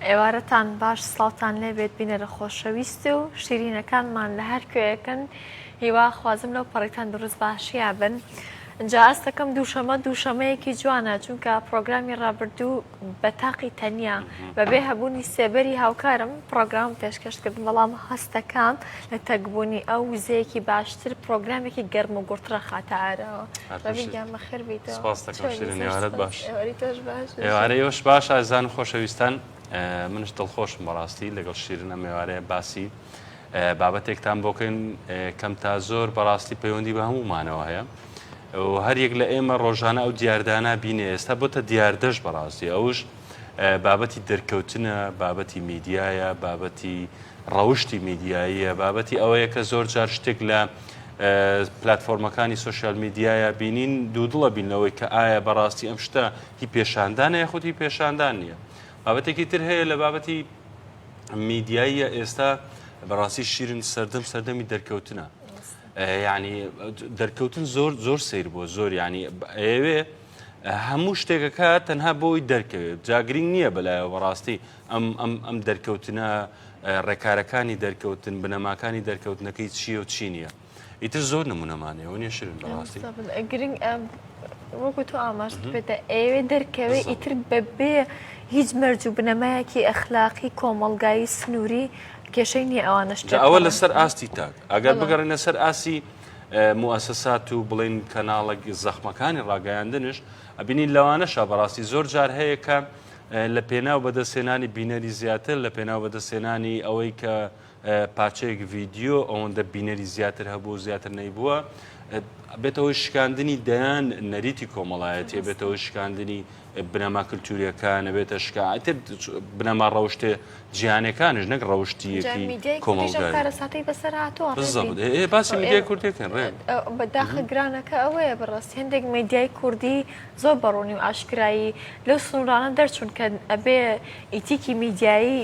ئێوارەتان باش سڵاتان لێبێت بینەرە خۆشەویست و شیرینەکانمان لە هەر کوێیەکەن هیوا خوازم لەو پەڕێتان دروست باشییا بن. اینجا ئەست دەکەم دووشەمەیەکی جوانە چونکە پرۆگرامی ڕابردوو بە تاقی تەنیا بەبێ هەبوونی سێبەری هاوکارم پرۆگرام پێشکەشکردن بەڵام هەستەکان لە تەکبوونی ئەو وزەیەکی باشتر پرۆگرامێکی گەرم و گورترە خاتەعاەوە بەبیگیان بەخێر بیتەوە. سپاس دەکەم شیرین، ئێوارەت باش. ئێوارەیەوەش باش ئازان خۆشەویستان، منش دڵخۆشم بەڕاستی لەگەڵ شیرین ئەم ئێوارەیە باسی بابەتێکتان بۆکەین کەم تا زۆر بەڕاستی پەیوەندی بە هەمومانەوە هەیە و هەر یەک لە ئێمە ڕۆژانە ئەو دیاردانە بینێ ئێستا بۆتە دیاردەش بەڕاستی ئەوش بابەتی دەرکەوتنە، بابەتی میدیایە، بابەتی ڕەوشتی میدیاییە، بابەتی ئەوەیە کە زۆر جار شتێک لە پلتفۆرمەکانی سوۆشیال میدیایە بینین دوودڵە بینەوەی کە ئایا بەڕاستی ئەم شتە هی پێشاندانە یاخود هی پێشاندان نییە. بابەتێکی تر هەیە لە بابەتی میدیاییە ئێستا بەڕاستی شیرین سەردەمی دەرکەوتنە. یعنی دەرکەوتن زۆر سیر بۆ زۆر ینی ئێوێ هەموو شتێکەکە تەنها بۆی دەرکەوێت جاگرنگ نییە بەلایەوە بەڕاستی ئەم دەرکەوتنە ڕێکارەکانی دەرکەوتن بنەماکانی دەرکەوتنەکەی چییە و چی نییە. ئیتر زۆر نمونەمانەیە و نیە شیرین بەڕاستی گرنگ وەکو تۆ ئاماژ بێتە ئێوێ دەرکەوێ ئیتر بەبێ هیچ مەرج و بنەمایەکی ئەخلاقی کۆمەڵگایی سنووری کێشەی نییە ئەوانە شتێک ئەوە لەسەر ئاستی تاک ئەگەر بگەڕێنە سەر ئاسی موسسات و بڵین کەناڵێک زەخمەکانی ڕاگەیاندنش ئەبینی لەوانەشە بەڕاستی زۆر جار هەیە کە لە پێناو بەدەستێنانی بینەری زیاتر لە پێناو بەدەستێنانی ئەوەی کە پارچەیەک ڤیددیۆ ئەوەندە بینەری زیاتر هەبوو زیاتر نەیبووە بێتەوەی شکاندنی دەیان نەریتی کۆمەڵایەتیە بێتەوەی شکاندنی بنەما کللتوریەکان بێتە شکاتر بنەما ڕەوشتێ جیانەکانش نەک ڕەوشتیەکی کۆمەڵگارەساتی بەسەر هاتووە باسی میدیای کوردەکەن ڕێ بەداخە گرانەکە ئەوەیە بەڕاستی هەندێک میدیای کوردی زۆر بەڕوونی و ئاشکرایی لەو سنوورانە دەرچوون کە ئەبێ ئیتیکی میدیایی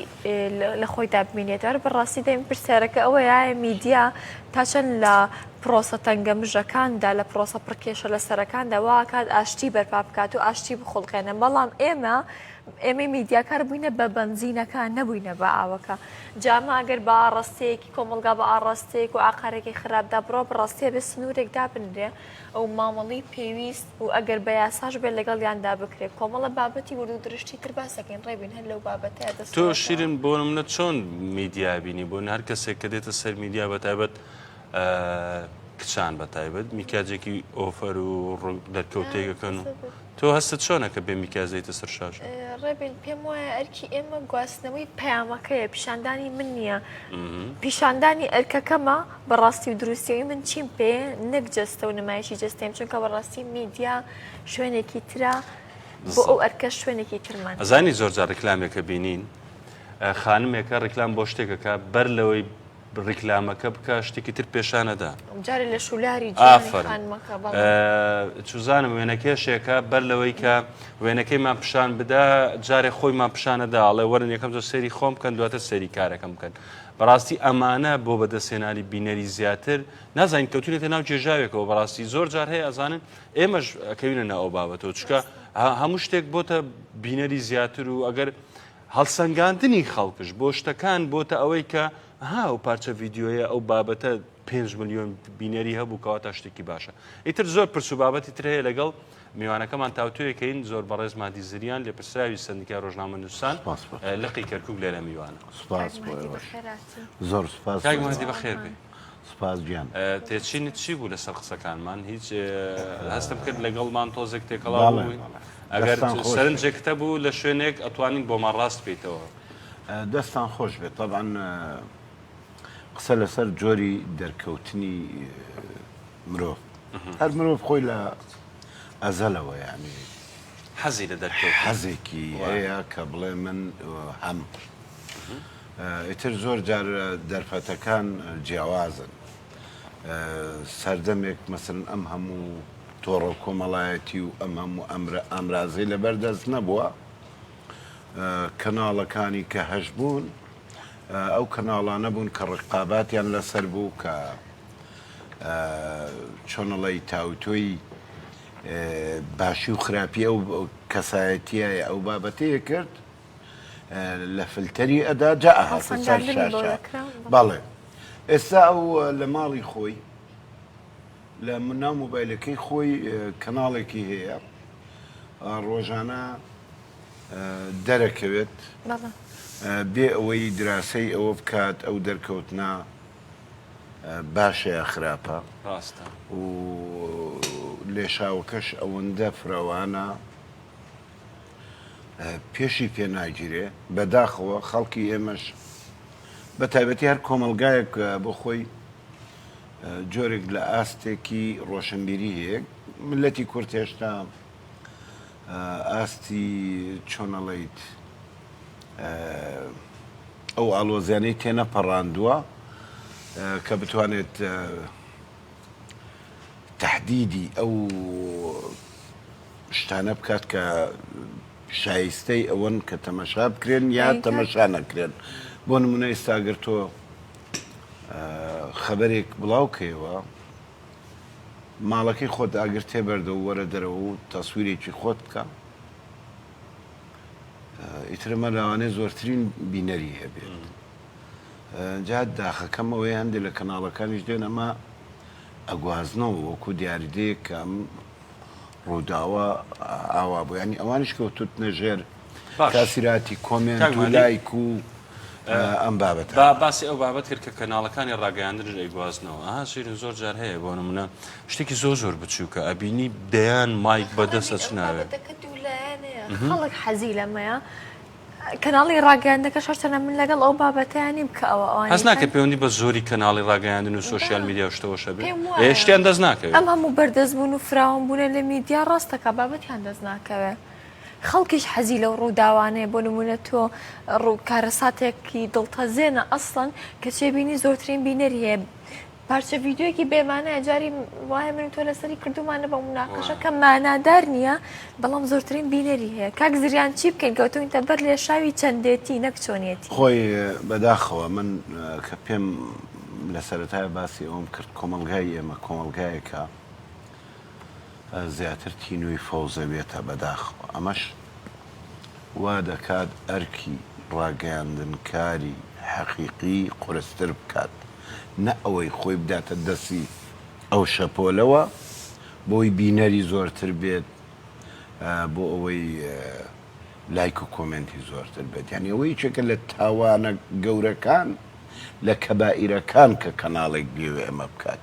لە خۆیدا ببینێت هەر بەڕاستی دەیم پرسیارەکە ئەوەیە میدیا تا چەند لە پرۆسە تەنگەمژەکاندا لە پرۆسە پڕکێشە لە سەرەکاندا واکات ئاشتی بەرپا بکات و ئاشتی بخۆڵکێنە بەڵام ئێمە میدیاکار بووینە بە بەنزینەکان نەبووینە بە ئاوەکە جامە ئەگەر بە ئاڕاستەیەکی کۆمەلگا بە ئاڕاستەیەک و ئاقارێکی خراپدا بڕۆ بڕاستیە بێ سنوورێک دابنرێ ئەو مامەڵی پێویست و ئەگەر بە یاساش بێت لەگەڵیاندا بکرێت کۆمەڵە بابەتی ورد و درشتی تر باسەکەین ڕێبین هەر لەو بابەتەیە دەست تۆ شیرین بۆ منە چۆن میدیا بینی بۆ هەر کەسێک کە دێتە سەر میدیا بەتایبەت کچان بەتایبەت میکاجێکی ئۆفەر و دەرکەوتێکەکەن و تۆ هەستت چۆنە کە بێ میکازیتە سەر شاش ڕێبین پێم وایە ئەرکی ئێمە گواستنەوەی پەیامەکەیە پیشاندانی من نییە پیشاندانی ئەرکەکەمە بەڕاستی و دروستیەوەی من چیم پێ نەک جەستە و نمایشی جەستێم چونکە بەڕاستی میدیا شوێنێکی ترە بۆ ئەو ئەرکە شوێنێکی ترمان ئەزانی زۆر جار ڕیکلامێکە بینین خانمێکە ڕیکلام بۆ شتێکەکە بەر لەوەی ڕیکلامەکە بکە شتێکی تر پێشانەدا جارێ لە شولاری چوزانم وێنەکێشێکە بەر لەوەی کە وێنەکەیمان پیشان بدا جارێ خۆیمان پیشانەدا ئەڵێ وەرن یەکەم زۆر سەری خۆم بکەن دواتر سەری کارەکەم بکەن بەڕاستی ئەمانە بۆ بەدەستێنانی بینەری زیاتر نازانین کەوتونێتە ناو جێژاوێکەوە بەڕاستی زۆر جار هەیە ئەزانن ئێمەش ئەکەوینە ناو ئەو بابەتەوە چکە هەموو شتێک بۆتە بینەری زیاتر و ئەگەر هەڵسەنگاندنی خەڵکش بۆ شتەکان بۆتە ئەوەی کە ئەو پارچە ڤیددیۆیە ئەو بابەتە 5 ملیۆن بینەری هەبوو کەواتە شتێکی باشە ئیتر زۆر پرس و بابەتی تر هەیە لەگەڵ میوانەکەمان تاوتویەکەین زۆر بەڕێز مادی زریان لێ پرسراوی سندیکای ڕۆژنامە نووسان لقی کەرکووک لێرە میوانە زۆر سپاس مادی بەخێر بێ سپاس گیان تێچینت چی بوو لەسەر قسەکانمان هیچ هەستم کرد لەگەڵمان تۆزێک تێکەڵاو بووین ئەگەر سەرنجێکتە بوو لە شوێنێک ئەتوانین بۆمان ڕاست بێتەوە دەستان خۆش بێت طبعا قسە لەسەر جۆری دەرکەوتنی مرۆڤ هەر مرۆڤ خۆی لە ئەزەلەوە یعنی حەزی لە دەرکەوت حەزێکی هەیە کە بڵێ من هەم ئیتر زۆر جار دەرفەتەکان جیاوازن سەردەمێک مەسەن ئەم هەموو تۆڕە کۆمەڵایەتی و ئەم هەموو ئەمرازەی لەبەردەست نەبووە کەناڵەکانی کە هەش بوون ئەو کەناڵانە بوون کە ڕقاباتیان لەسەر بوو کە چۆنەڵی تاوتۆی باشی و خراپی ئەو کەسایەتیە ئەو بابەتەیە کرد لە فلتەری ئەدا جا ئەهاتە سەر هەڵسەنگاندنی بۆ شاشە دەکرا. بەڵێ ئێستا ئەو لە ماڵی خۆی لە ناو مۆبایلەکەی خۆی کەناڵێکی هەیە ڕۆژانە دەرەکەوێت بەڵێ بێ ئەوەی دراسەی ئەوە بکات ئەو دەرکەوتنا باشە خراپە ڕاستە و لێشاوەکەش ئەوەندە فراوانە پێشی پێ ناگیرێ بەداخەوە خەڵکی ئێمەش بە تایبەتی هەر کۆمەلگایەک بۆ خۆی جۆرێک لە ئاستێکی ڕۆشنبیری هەیە ملەتی کورد هێشتا ئاستی چۆنەڵیت ئەو ئاڵۆزیانەی تێنەپەڕاندووە کە بتوانێت تهدیدی ئەو شتانە بکات کە شایستەی ئەوەن کە تەمەشا بکرێن یا تەمەشا نەکرێن بۆ نمونە ئێستاگەر تۆ خەبەرێک بڵاوکەوە ماڵەکەی خۆت ئاگر تێبەردە و وەرە دەرەوە و تەسویرێکی خۆت بکە ئیترمە لەوانەیە زۆرترین بینەری هەبێت جا داخەکەم ئەوەی هەندێک لە کەناڵەکانیش دێن ئەمە ئەگوازنەوە وەکو دیاریدەیەک کە ئەم ڕووداوە ئاوا بوو ینی ئەوانش کەوتوت نەژێر تاسیراتی کۆمنت و لایک و ئەم بابەت باسی ئەو بابەت کرد کە کەناڵەکانی ڕاگەیاندنش ئەیگوازنەوە ئاها شیرین زۆر جار هەیە بۆ نمونە شتێکی زۆر بچووکە ئەبینی دەیان مایک بەدەستە چ ناوێت خەڵک حەزی لەمەیە کەناڵی ڕاگەاندنەکە شەرتەنە من لەگەڵ ئەو بابەتیانی بکەوە هەست ناکە پەیوەندی بە زۆری کەناڵی ڕاگەیاندن و سوۆشیال میدیا شتەوەشە بێت هێشتیان دەست ناکەوێت ئەم هەموو بەردەستبوون و فراوان بوونە لە میدیا ڕاستەکە بابەتیان دەست ناکەوێت خەڵکیش حەزی لەو ڕووداوانەیە بۆ نمونە تۆ کارەساتێکی دڵتەزێنە ئەسڵەن کە چێبینی زۆرترین بینەری هەیە پارچە ڤیددیوەکی بێمانەیە جاری وایە من تۆ لەسەری کردومانە بە مناقەشە کە مانادار نییە بەڵام زۆرترین بینەری هەیە کاک زریان چی بکەین کەوتوینتە بەر لێ شاوی چەندێتی نەک چۆنیەتی خۆی بەداخەوە من کە پێم لە سەرەتای باسی ئەوم کرد کۆمەلگای ئێمە کۆمەلگایەکە زیاتر تینووی فەوزە بێتە بەداخەوە ئەمەش وا دەکات ئەرکی ڕاگەیاندنکاری حەقیقی قورستر بکات نە ئەوەی خۆی بداتە دەستی ئەو شەپۆلەوە بۆی بینەری زۆرتر بێت بۆ ئەوەی لایک و کۆمنتی زۆرتر بێت یعنی ئەوەی چێکە لە تاوانە گەورەکان لە کەبائیرەکان کە کەناڵێک بێوێ ئەمە بکات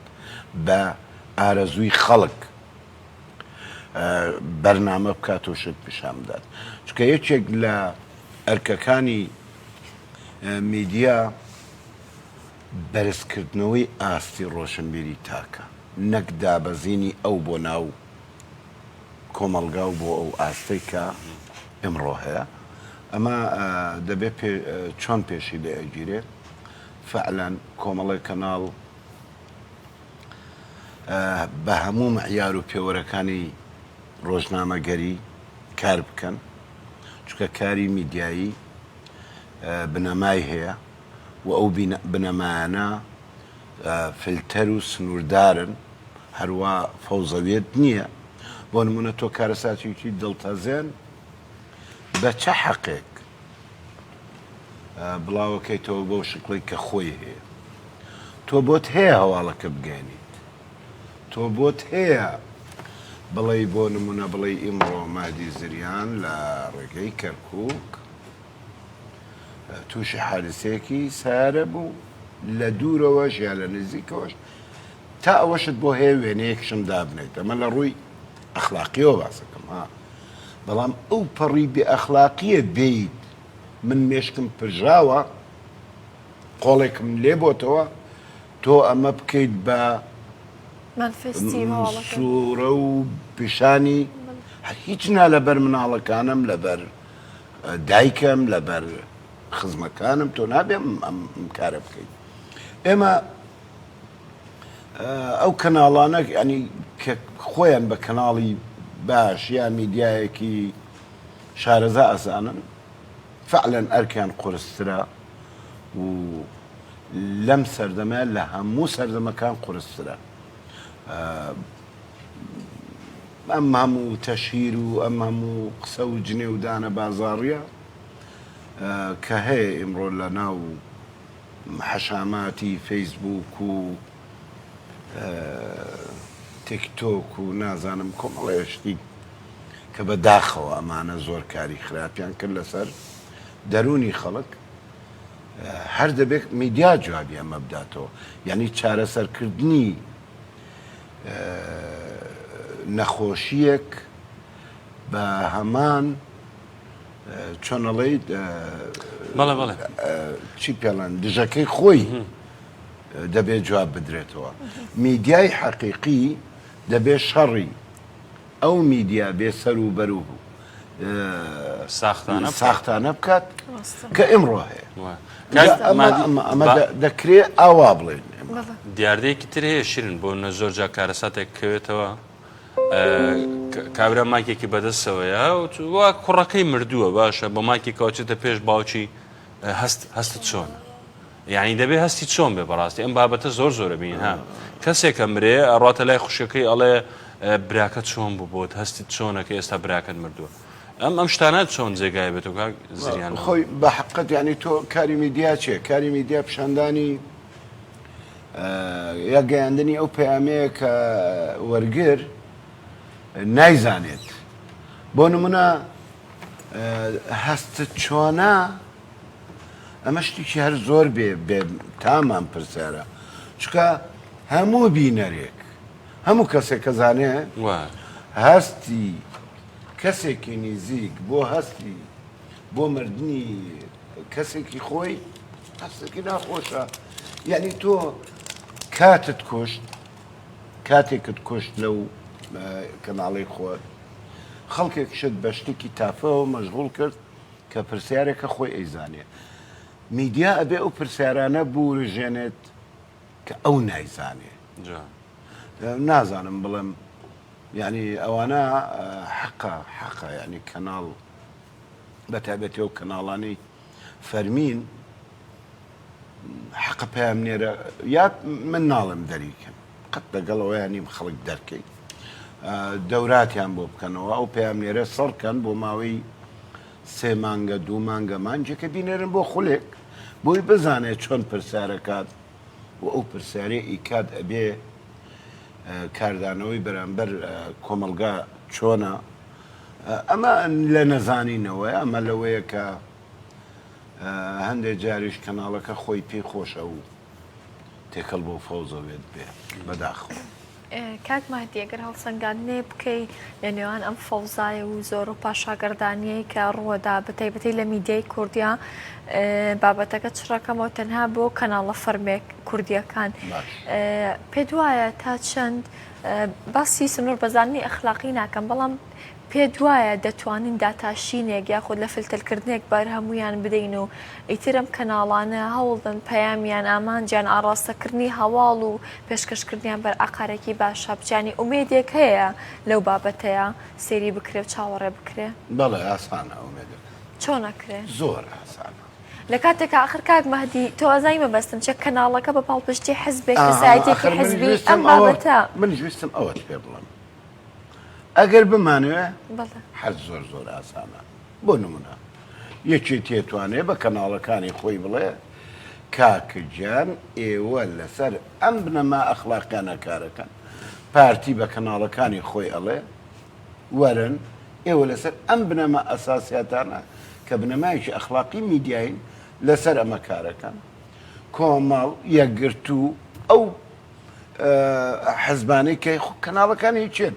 بە ئارەزووی خەڵک بەرنامە بکات و شت پیشان بدات چکە یەکێک لە ئەرکەکانی میدیا بەرزکردنەوەی ئاستی ڕۆشنبیری تاکە نەک دابەزینی ئەو بۆ ناو کۆمەلگا و بۆ ئەو ئاستەی کە ئەمڕۆ هەیە ئەمە دەبێت چۆن پێشی لێ ئەگیرێت فعلەن کۆمەڵی کەناڵ بە هەموو معیار و پێوەرەکانی ڕۆژنامەگەری کار بکەن چکە کاری میدیایی بنەمای هەیە و ئەو بنەمایانە فلتەر و سنووردارن هەروە فەوزەوێت نییە بۆ نمونە تۆ کارەساتێکی دڵتەزێن بە چه حەقێک بڵاوەکەیتەوە بۆ شکڵی کە خۆی هەیە تۆ بۆت هەیە هەواڵەکە بگەێنیت تۆ بۆت هەیە بڵێ بۆ نمونە بڵێ ئیمڕۆ مادی زریان لە ڕێگەی کەرکووک تووشی حادسەیەکی سارە بوو لە دوورەوەش یا لە نزیکەوەش تا ئەوەشت بۆ هەیە وێنەیەکشم دابنێت ئەمە لە ڕووی ئەخلاقیەوە باسەکەم ها بەڵام ئەو پەڕی بێ ئەخلاقیە بیت من مێشکم پژاوە قۆڵێکم لێ بۆتەوە تۆ ئەمە بکەیت بە سوورە و پیشانی هیچ نا لەبەر مناڵەکانم لەبەر دایکم لەبەر خزمەکانم تۆ نابێم ئەم کارە بکەیت ئێمە ئەو کەناڵانە ینی کە خۆیان بە کەناڵی باش یا میدیایەکی شارەزا ئەزانن فعلەن ئەرکیان قورسترە و لەم سەردەمە لە هەموو سەردەمەکان قورسترە ئەم هەموو تەشیر و ئەم هەموو قسە و جنێ و دانە بازاڕیە کە هەیە ئیمڕۆ لە ناو حەشاماتی فەیسبووک و تیکتۆک و نازانم کۆمەڵێشتی کە بەداخەوە ئەمانە زۆر کاری خراپیان کرد لەسەر دەرونی خەڵک هەر دەبێت میدیا جوابی ئەمە بداتەوە یعنی چارەسەرکردنی نەخۆشیەک بە هەمان چۆنەڵەی چی پێڵەن دژەکەی خۆی دەبێت جواب بدرێتەوە میدیای حەقیقی دەبێت شەڕی ئەو میدیا بێ سەر و بەر و ساختانە بکات کە ئمڕۆ هەیە ئەمە دەکرێت ئاوا بڵێن دیاردەیەکی تر هەیە شیرن بۆ نە زۆر جا کارەساتێک کەوێتەوە کابرا ماکێکی بەدەستەوەیە وا کوڕەکەی مردووە باشە بە ماکی کاوچێتە پێش باوکی هەستت چۆنە یعنی دەبێ هەستی چۆن بێ بەڕاستی ئەم بابەتە زۆر زۆرە بین ها کەسێکە مرێ ئەڕاتە لای خوشەکەی ئەڵێ براکە چۆن بوو بۆت هەستی چۆنە کە ئێستا براکەت مردووە ئەم شتانە چۆن جێگای بێت و زریان خۆی بە حقت یعنی تۆ کاری میدیا چێ کاری میدیا پیشاندانی یا گەیاندنی ئەو پەیامەیە کە وەرگر نایزانێت بۆ نمونە هەستت چۆنە ئەمە شتێکی هەر زۆر بێ تامان پرسیارە چکە هەموو بینەرێک هەموو کەسێک کە زانێ هەستی کەسێکی نزیک بۆ هەستی بۆ مردنی کەسێکی خۆی هەستێکی ناخۆشە یعنی تۆ کاتت کوشت کاتێکت کوشت لەو کەناڵی خۆت خەڵکێک شت بە شتێکی تافەوە مەشغوڵ کرد کە پرسیارێکە خۆی ئەیزانێ میدیا ئەبێ ئەو پرسیارانە بورژێنێت کە ئەو نایزانێ نازانم بڵێم یعنی ئەوانە حەقە یعنی کەناڵ بەتابەتی ئەو کەناڵانی فەرمین حەقە پەیامنێرە یا من ناڵم دەریکەم قەت لەگەڵەوە ینیم خەڵک دەرکەی دەوراتیان بۆ بکەنەوە ئەو پەیامنێرە سەڵکەن بۆ ماوەی 3 مانگە 2 مانگە مانجێکە بینێرن بۆ خولێک بۆی بزانێت چۆن پرسیارەکات و ئەو پرسیارێ ئیکات ئەبێ کاردانەوەی بەرامبەر کۆمەلگا چۆنە ئەمە لە نەزانینەوەی ئەمە لەوەیە کە هەندێک جاریش کەناڵەکە خۆی پێی خۆشە و تێکەڵ بۆ فەوزەوێت بێ بەداخەوە کاک مادی ئەگەر هەڵسەنگاندنێ بکەی لە نێوان ئەم فەوزایە و زۆر و پاشاگەردانیەی کە ڕووەدا بەتایبەتی لە میدیای کوردیا بابەتەکە چڕەکەمەوە تەنها بۆ کەناڵە فەرمێک کوردیەکان پێ وایە تا چەند باسی سنوور بەزانانی ئەخلاقی ناکەم بەڵام پێ وایە دەتوانین داتاشینێک یاخود لە فلترکردنێک بەر هەمویان بدەین و ئیترم کەناڵانە هەوڵدن پەیامیان ئامانجیان ئاڕاستەکردنی هەواڵ و پێشکەشکردنیان بەر ئاقارێکی باشە بچانی ئومێدێک هەیە لەو بابەتەیە سێری بکرێ و چاوەڕێ بکرێ بەڵێ ئاسانە ئومێدێک چۆنەکرێ زۆر ئاسانە لە کاتێکە آخر کاک مەهدی تۆ ئەزای مەبەستم چێ کەناڵەکە بە پاڵپشتی حزبێک لە سایتێکی حزبی ئەم بابەتە من ویستم ئەوەت پێ بڵم ئەگەر بمانوێ هەر زۆر ئاسانە بۆ نمونە یەکی تێتوانێ بە کەناڵەکانی خۆی بڵێ کاکجان ئێوە لەسەر ئەم بنەما ئەخلاقیانە کارەکەن پارتی بە کەناڵەکانی خۆی ئەڵێ وەرن ئێوە لەسەر ئەم بنەما ئەساسیاتانە کە بنەمایکی ئەخلاقی میدیاین لەسەر ئەمە کارەکەن کۆمەڵ یەکگرتو ئەو حەزبانەی کە کەناڵەکانی چێن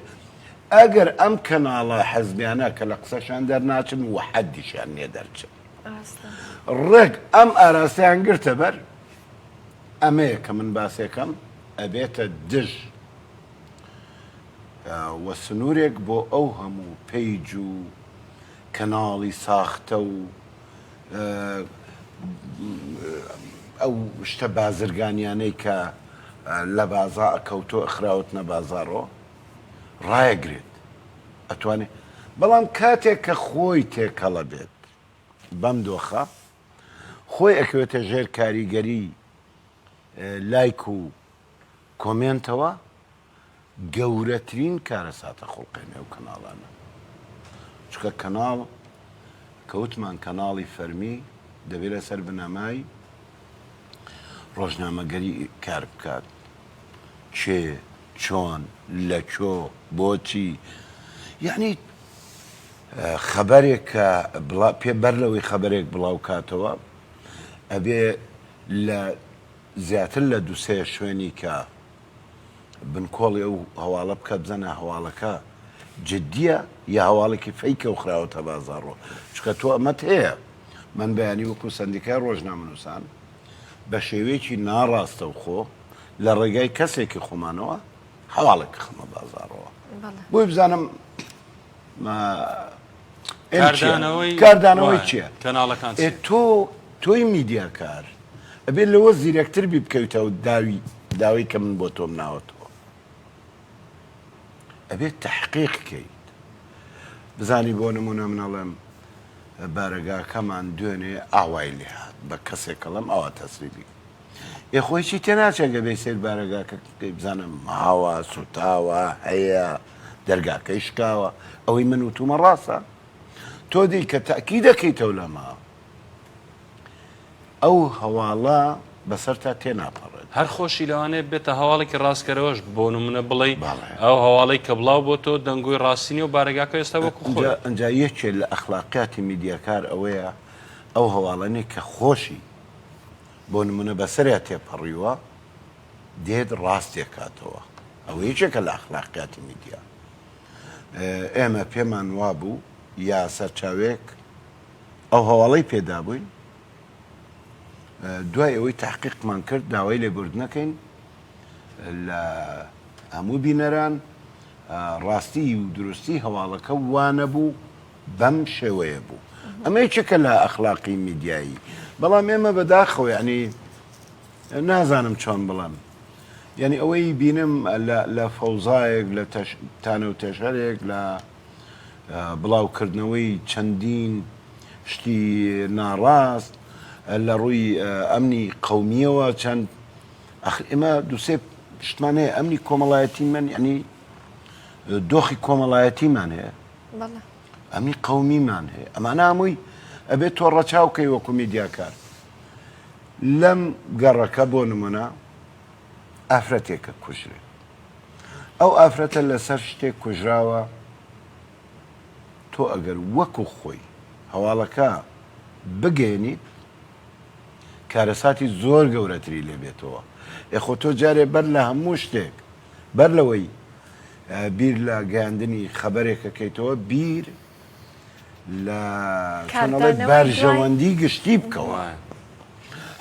ئەگەر ئەم کەناڵە حەزبیانە کە لە قسەشان دەرناچن و حەدیشان نێ دەرچن ڕێک ئەم ئاراستیان گرتە بەر ئەمەیە کە من باسێکەم ئەبێتە دژ وە سنوورێک بۆ ئەو هەموو پەیج و کەناڵی ساختە و ئەو شتە بازرگانیانەی کە لە بازا ئەکەوتۆ ئەخراوتنە بازاڕۆ ڕایەگرێت ئەتوانێت بەڵام کاتێک کە خۆی تێکەڵە بێت بەم دۆخە خۆی ئەکەوێتە ژێر کاریگەری لایک و کۆمێنتەوە گەورەترین کارەساتە خوڵقینە و کەناڵانە چکە کەناڵ کەوتمان کەناڵی فەرمی دەبێت لەسەر بنەمای ڕۆژنامەگەری کار بکات چێ چۆن لە چۆ بۆچی یعنی خەبەرێک کە پێ بەر لەوەی خەبەرێک بڵاو کاتەوە ئەبێ لە زیاتر لە دووسێ شوێنی کە بنکۆڵی ئەو هەواڵە بکە بزەنە هەواڵەکە جددیە یا هەواڵێکی فەیکە و خراوەتە بازاڕۆ چکە تۆ ئەمەت هەیە من بەیانی وەکو سندیکای ڕۆژنامەنووسان بە شێوەیەکی ناڕاستە و خۆ لە ڕێگای کەسێکی خۆمانەوە هەواڵێک خمە بازاڕەوە بۆی بزانم کاردانەوەی چییە کەناڵەکان تۆی میدیاکار ئەبێت لەوە زیرەکتر بی بکەویتەوە داوای کە من بۆ تۆم ناوەتەوە ئەبێت تەحقیق بکەیت بزانی بۆ نمونە منەڵێم بارەگاکەمان دوێنێ ئاوای لێ هات بە کەسێکەڵم ئەوە تەسریبی یخۆیی تێناچێگە بێ سێر بارەگاکە بزانم ماوە سوتاوە هەیە دەرگاکەی شکاوە ئەوەی من وتومە ڕاستە تۆ دی کە تاکی دەکەیتەوە لەما ئەو هەواڵە بەسەر تا تێناپەڕێت هەر خۆشی لەوانێت بێتە هەواڵێکی ڕاستکەرەوەش بۆ نمونە بڵێ ئەو هەواڵی کە بڵاو بۆ تۆ دەنگۆی ڕاستینی و بارەگاکە ئێستا وەکو خۆ ئەنجا یەکێک لە ئەخلاقیاتی میدیاکار ئەوەیە ئەو هەواڵانەی کە خۆشی بۆ نمونە بەسەریا تێپەڕیوە دێت ڕاستێکاتەوە ئەوە یەکێکە لە ئەخلاقیاتی میدیا ئێمە پێمان وابوو یا سەرچاوێک ئەو هەواڵەی پێدا بووین دوای ئەوەی تحقیقمان کرد داوای لێبوردنەکەین لە هەموو بینەران ڕاستی و دروستی هەواڵەکە وانە بوو بەم شێوەیە بوو ئەمە یەکێکە لە ئەخلاقی میدیایی بەڵام ئێمە بەداخەوە یعنی نازانم چۆن بڵام یعنی ئەوەی بینم لە فەوزایەک لە تانە و تێژەرێک لە بڵاوکردنەوەی چەندین شتی ناڕاست لە ڕووی ئەمنی قەومیەوە چەند ئێمە دووسێ شتمانەیە ئەمنی کۆمەڵایەتیمان یعنی دۆخی کۆمەڵایەتیمان هەیە ئەمنی قەومیمان هەیە ئەمانە هەمووی ئەبێت تۆ ڕەچاوکەی وەکو میدیاکار لەم گەڕەکە بۆ نمونە ئافرەتێکە کوژرێت ئەو ئافرەتە لەسەر شتێک کوژراوە تۆ ئەگەر وەکو خۆی هەواڵەکە بگەێنیت کارەساتی زۆر گەورەتری لێبێتەوە یخۆ تۆ جارێ بەر لە هەموو شتێک بەر لەوەی بیر لە گەاندنی خەبەرێکەکەیتەوە بیر لە چۆنەڵێ بەرژەوەندی گشتی بکەوە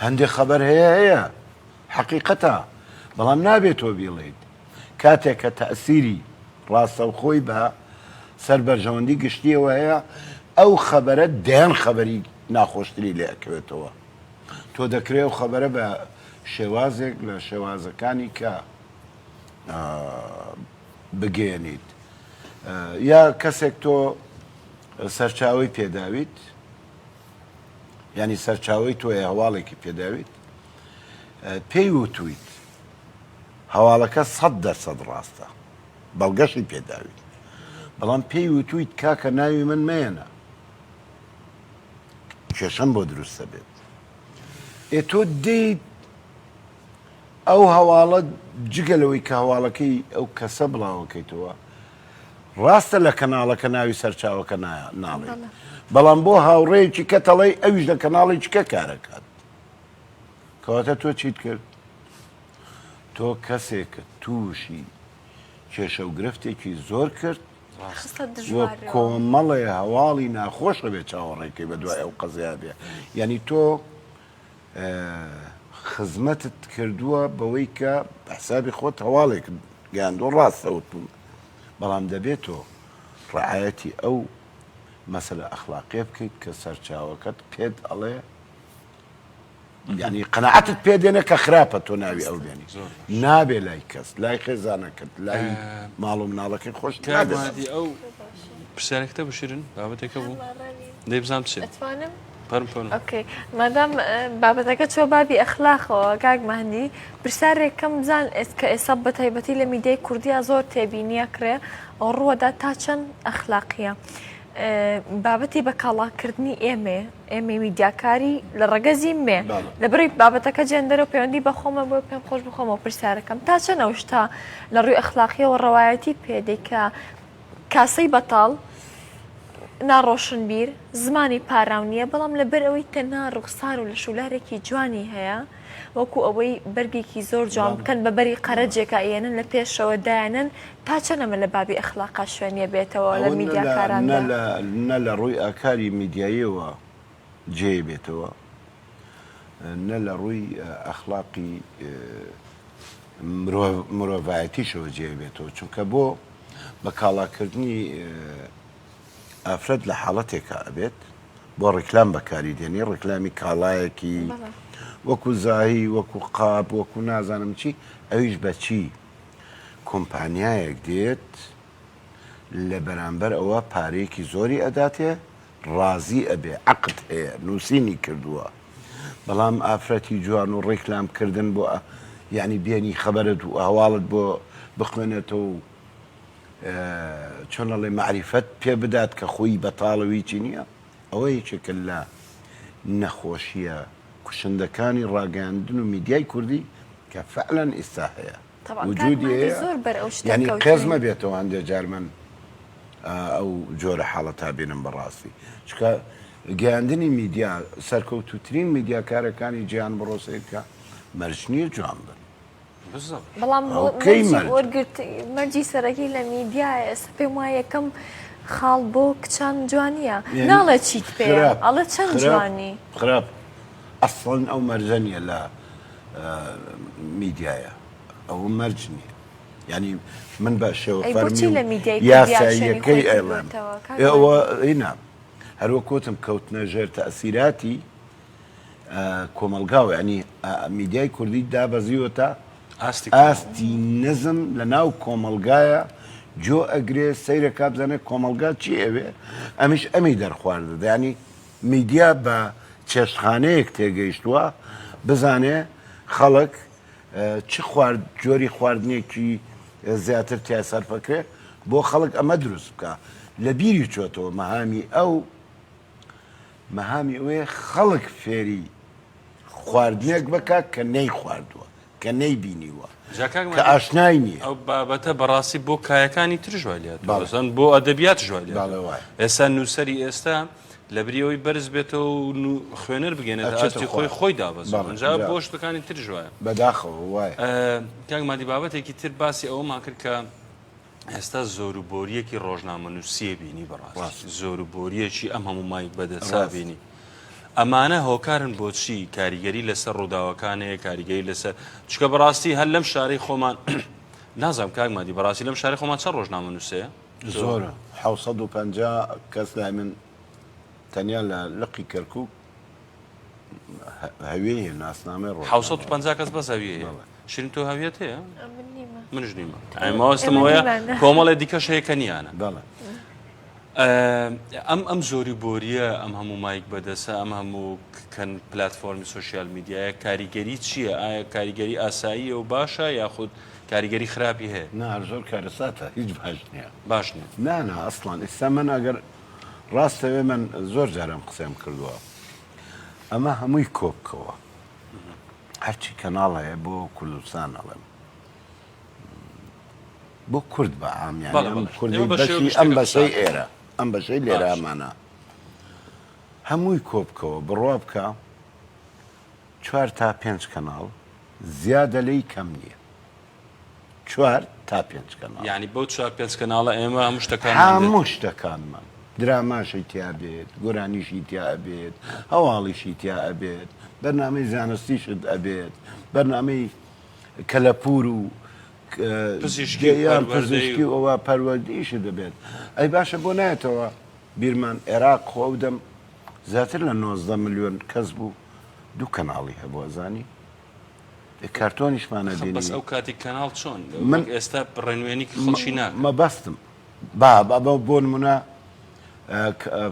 هەندێک خەبەر هەیە حەقیقەتە بەڵام نابێتەوە بیڵێیت کاتێک کە تەئسیری ڕاستەوخۆی بە سەر بەرژەوەندی گشتیەوە هەیە ئەو خەبەرە دەیان خەبەری ناخۆشتری لێ ئەکەوێتەوە تۆ دەکرێت و خەبەرە بە شێوازێک لە شێوازەکانی کە بگەێنیت یا کەسێک تۆ سەرچاوی پێداویت ینی سەرچاوی تۆی هەواڵێکی پێداویت پێی وتویت هەواڵەکە 100% ڕاستە بەڵگەشی پێداویت بەڵام پێی وتویت کاکە ناوی من مێنە کێشەم بۆ دروستە بێت تۆ دەیت ئەو هەواڵە جگەلەوەی کە هەواڵەکەی ئەو کەسە بڵاوەکەیتەوە ڕاستە لە کەناڵەکە ناوی سەرچاوەکە ناڵێت بەڵام بۆ هاوڕێیەکی کەتەڵی ئەویش لە کەناڵی چکە کارەکات کەواتە تۆ چیت کرد تۆ کەسێکە تووشی کێشە و گرفتێکی زۆر کرد وە کۆمەڵێ هەواڵی ناخۆشە بێت چاوەڕێکەکەی بە دوای ئەو قەزیا بێ یعنی تۆ خزمەتت کردووە بەوەی کە بەحسابی خۆت هەواڵێک گەیاندووە ڕاستەوتون بەڵام دەبێت تۆ ڕعایەتی ئەو مەسەلە ئەخلاقیە بکەیت کە سەرچاوەکەت پێت ئەڵێ یعنی قەنەعەتت پێدێنە کە خراپە تۆ ناوی ئەو بێنی نابێ لای کەس لای خێزانەکەت لای ماڵ و مناڵەکەی خۆش ئەو پرسیارێکتە بشیرن بابەتێکە بوو دەیبزانم چێت ئۆکەی مادام بابەتەکە چۆ بابی ئەخلاقەوە کاک مەهەندی پرسیارێک کەم بزان کە ئێستا بە تایبەتی لە میدیای کوردیا زۆر تێبینیە کرێ ئەو ڕووەدا تا چەند ئەخلاقیە بابەتی بە کاڵاکردنی ئێمە میدیاکاری لە ڕگەزی مێ بەڵێ. لە بڕی بابەتەکە جێندەرە و پەیوەندی بە خۆمە بۆ پێم خۆش بخۆمەوە پرسیارەکەم تا چەند ئەوشتا لە ڕووی ئەخلاقیەوە ڕەوایەتی پێدەی کە کاسەی بەتاڵ ناڕۆشنبیر زمانی پاراونیە بەڵام لەبەر ئەوەی تەنها ڕوخسار و لە شولارێکی جوانی هەیە وەکو ئەوەی بەرگێکی زۆر جوان بکەن بە بەری قەرەجێکە ئێنن لە پێشەوە دایانن تا چەنەمە لە بابی ئەخلاقا شوێنیە بێتەوە لە میدیاکاراندا نە لە ڕووی ئاکاری میدیاییەوە جێ بێتەوە نە لە ڕووی ئەخلاقی مرۆڤایەتیشەوە جێ بێتەوە چونکە بۆ بە کاڵاکردنی ئافرەت لە حاڵەتێکە ئەبێت بۆ ڕێکلام بەکاری دێنی ڕێکلامی کاڵایەکی وەکو زاهی وەکو قاب وەکو نازانم چی ئەویش بەچی کۆمپانیایەک دێت لە بەرامبەر ئەوە پارەیەکی زۆری ئەداتێ ڕازی ئەبێ عەقد هەیە نووسینی کردووە بەڵام ئافرەتی جوان و ڕێکلامکردن بۆ یعنی بێنی خەبەرت و ئەهواڵت بۆ بخوێنێتەوە و چۆنەڵێ معریفەت پێ بدات کە خۆی بەتاڵەوی چی نییە ئەوە یەکێکە لە نەخۆشیە کوشندەکانی ڕاگەاندن و میدیای کوردی کە فعلەن ئێستا هەیە وجودی هەیە یعنی قێزمە بێتەوە هەندێک جار من ئەو جۆرە حاڵەتا بێنم بەڕاستی چکە گەیاندنی میدیا سەرکەوتوترین میدیاکارەکانی گیان بڕۆسەیەکە مەرج نییە جوان بن بەڵام وەرگرت مەرجی سەرەکی لە میدیایە ئێستا پێم وایە یەکەم خاڵ بۆ کچان جوانیە ناڵێ چیت پێ ئەڵە چەند جوانی خراپ ئەسڵەن ئەو مەرجە نیە لە میدیایە ئەو مەرج نییە ینی من بە شێوە فەرمی یاساییەکەی ئەڵێم ئەوە هینا هەروە کۆتم کەوتنە ژێر تەئسیراتی کۆمەلگاوە ینی میدیای کوردی دابەزیوەتە ئاستی نەزم لە ناو کۆمەلگایە جۆ ئەگرێ سەیرەکە بزانێت کۆمەلگا چی ئەوێ ئەمیش ئەمی دەرخواردە ینی میدیا بە چێشتخانەیەک تێگەیشتووە بزانێ خەڵک چ جۆری خواردنێکی زیاتر تیا سەرفەکرێ بۆ خەڵک ئەمە دروست بکە لە بیری چۆتەوە مەهامی ئەوێ خەڵک فێری خواردنێک بکە کە نەی خواردووە کە نەی بینیوە کە ئاشنای نییە ئەو بابەتە بەڕاستی بۆ کایەکانی تر ژوالات بۆ ئەدەبیات ژوالات ئێستا نووسەری ئێستا لە بریەوەی بەرز بێتەوە و خوێنەر بگەێنێت ئاستی خۆی دابەزجا بۆ شتەکانی تر جوایە بەداخەوە وایە کاک مادی بابەتێکی تر باسی ئەوەمان کرد کە ئێستا زۆروبۆریەکی ڕۆژنامە نووسیە بینی بەڕاستی زۆروبۆریەکی ئەم هەموو مایک بەدەسا بینی ئەمانە هۆکارن بۆچی کاریگەری لەسەر ڕووداوەکانەیە کاریگەری لەسەر چکە بەڕاستی هەر لەم شارەی خۆمان نازانم کاک مادی بەڕاستی لەم شارەی خۆمان چەند ڕۆژنامە نووسەیە زۆرە 750 کەس لای من تەنیا لە لقی کەرکووک هەوێ ناسنامە ڕۆژ 750 کەس بەس هەویە شرین تۆ هەویەت هەیە منش نیمە ئەماوەستمەوەیە کۆمەڵی دیکەش هەیە کە نیانە ئەم زۆری بۆریە ئەم هەموو مایک بەدەسە ئەم هەموو کەن پلتفۆرمی سوسیال میدیایە کاریگەری چییە؟ ئایا کاریگەری ئاساییە و باشە یاخود کاریگەری خراپی هەیە؟ نا زۆر کارەساتە هیچ باش نییە باش نییە نانا ئەسڵان ئێستا من ئەگەر ڕاستەوێ من زۆر جارم قسەم کردووە ئەمە هەمووی کۆبکەوە هەرچی کەناڵ هەیە بۆ کوردستان ئەڵێم بۆ کورد بە ئامیان کوردی بەشی ئەم بەشەی ئێرە ئەم بەشەی لێرە ئەمانە هەمووی کۆبکەوە بڕوا بکە 4 تا 5 کەناڵ زیادە لەی کەم نییە 4 تا 5 کەناڵ یعنی بۆ 4 5 کەناڵە ئێمە هەموو شتەکانمان دراماشی تیا بێت گۆرانیشی تیا ئەبێت هەواڵیشی تیا ئەبێت بەرنامەی زانستیشت ئەبێت بەرنامەی کەلەپور و پزیشکی ئەوە پەروەردیشی دەبێت ئەی باشە بۆ نایەتەوە بیرمان عێراق خۆودەم زیاتر لە 19 ملیۆن کەس بوو دوو کەناڵی هەبووە زانی کارتۆنیشمانە بینی بەس ئەو کاتی کەناڵ چۆن من ئێستا ڕێنوێنی خەڵکی ناکەم مەبەستم بۆ نمونە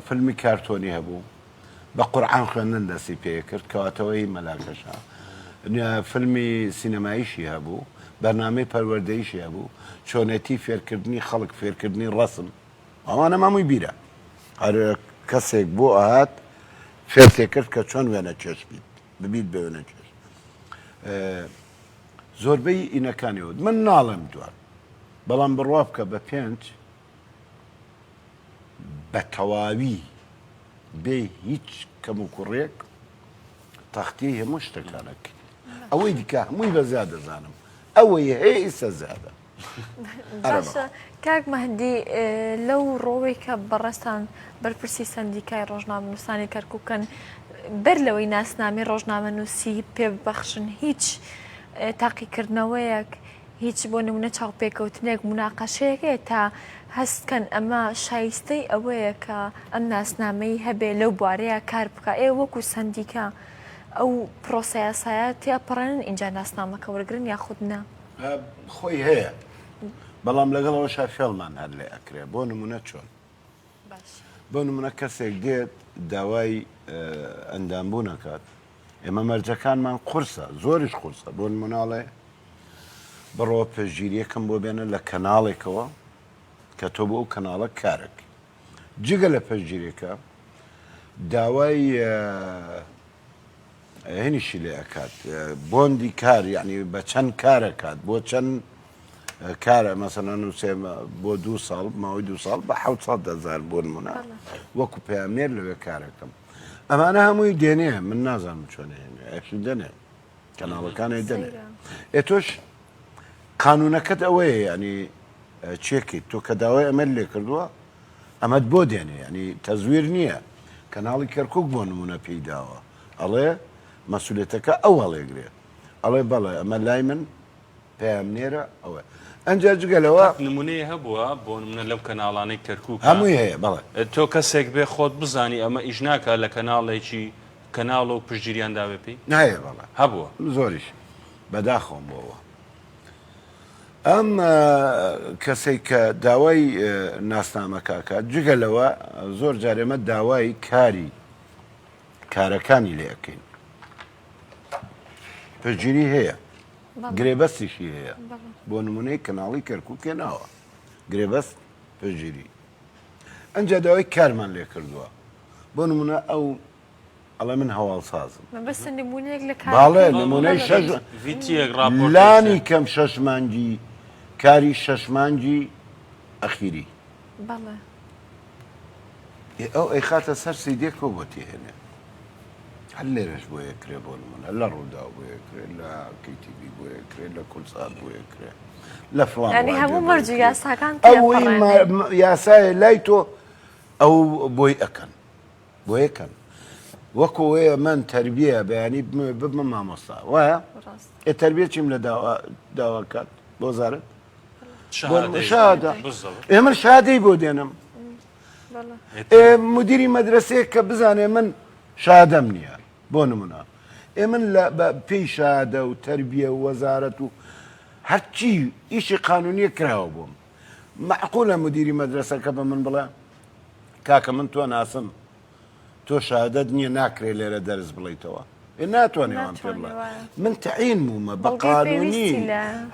فیلمی کارتۆنی هەبوو بە قورعان خوێندن دەستی پێ کرد کەواتەوەی مەلاکەشە فیلمی سینەماییشی هەبوو بەرنامەی پەروەردەییشی هەبوو چۆنێتی فێرکردنی خەڵک فێرکردنی ڕەسم ئەوانە مەمووی بیرە هەر کەسێک بۆ ئاهات فێرتێ کرد کە چۆن وێنە چێش ببیت بە وێنە چێش زۆربەی ئینەکانیەوە من ناڵێم دوان بەڵام بڕوا بکە بە پێنج بە تەواوی بێ هیچ کەم و کوڕێک تەختی هەموو شتەکانەکە ئەوەی دیکە هەمووی بە زیاد دەزانم ئەوەی هەیە ئیسە زیادە باشە کاک مەهدی لەو ڕۆوەی کە بەڕێستان بەرپرسی سندیکای ڕۆژنامەنووسانی کەرکووکەن بەر لەوەی ناسنامی ڕۆژنامەنووسی پێ ببەخشن هیچ تاقیکردنەوەیەک هیچ بۆ نمونە چاوپێکەوتنێک مناقەشەیەکێ تا هەستکەن ئەمە شایستەی ئەوەیە کە ئەم ناسنامەی هەبێ لەو بوارەیە کار بکە ئێ وەکو سندیکا ئەو پرۆسەیاسایە تێپەڕێنن اینجا ناسنامەکە وەرگرن یاخودنا خۆی هەیە بەڵام لەگەڵەوە شافێڵمان هەر لێ ئەکرێ بۆ نمونە چۆن بۆ نمونە کەسێک دێت داوای ئەندامبوو نەکات ئێمە مەرجەکانمان قورسە زۆریش قورسە بۆ نموناڵێ بڕۆ پێشگیریەکەم بۆ بێنە لە کەناڵێکەوە کە تۆ بۆ ئەو کەناڵە کارێک جگە لە پێشگیریەکە داوای هێنیشی لێ ئەکات بۆندی کار یعنی بە چەند کارەکات بۆ چەند کارە مەسەڵەن نووسێ بۆ 2 ساڵ ماوەی 2 ساڵ بە 700,000 بۆ نمونە وەکو پەیامێر لەوێ کارەکەم ئەمانە هەمووی دێنێ من نازانم چۆنێ ئەشی دەنێ کەناڵەکانی دەنێ تۆش قانونەکەت ئەوەیە ینی چێکی تۆ کە داوای ئەمە لێ کردووە ئەمەد بۆ دێنێ ینی تەزویر نییە کەناڵی کەرکووک بۆ نمونە پێی داوە ئەڵێ مەسئولێتەکە ئەو هەڵێگرێت ئەڵێ بەڵێ ئەمە لای من پەیامنێرە ئەوە ئەنجا جگەلەوە نمونەیە هەبووە بۆ نمونە لەم کەناڵانەی کەرکووک هەمووی هەیە بەڵێ تۆ کەسێک بێ خۆت بزانی ئەمە ئیش ناکە لە کەناڵێکی کەناڵ و پشتگیریان داوێ پێی نایە بەڵێ هەبووە زۆریش بەداخۆم بۆەوە ئەم کەسێک کە داوای ناسنامەکەکات جگەلەوە زۆر جارێمە داوای کارەکانی لێەکەین پشتگیری هەیە گرێبەستیشی هەیە بۆ نمونەی کەناڵی کەرکووکێ ناوە گرێبەست پشتگیری ئەنجا داوای کارمان لێ کردووە بۆ نمونە ئەو ئەڵێ من هەواڵسازم باڵێ نمونەی لانی کەم شەشمانجی کاری شەشمانجی ئەخیری ئەو ئەی خاتە سەر سیدێکەوە بۆ تێهێنێ هەر لێرەش بۆ یەکرێ بۆ نمونە لە ڕوودا بۆ یەکرێت لە KTV بۆ یەکرێت لە کولسات بۆ یەکرێت لە فڵان هەموو مەرج و یاساکان ئەوەی یاسایە لای تۆ ئەو بۆی ئەکەن بۆ یەکەن وەکو وەیە من تربیە بەیانی ببمە مامۆستا وایە تربیە چیم لە داواکات بۆ زارت شادە ئێمە شادەی بۆ دێنم مدیری مەدرسەیە کە بزانێ من شادەم نییە بۆ نمونە من پێی شادە و تربیە و وەزارەت و هەرچی ئیشی قانونیە کراوە بووم معقولە مدیری مەدرسەکە بە من بڵێ کاکە من تۆ ناسم تۆ شادەت نییە ناکرێت لێرە دەرز بڵیتەوە ناتوانێ وان پێ بڵێ من تەعین بوومە بە قانونی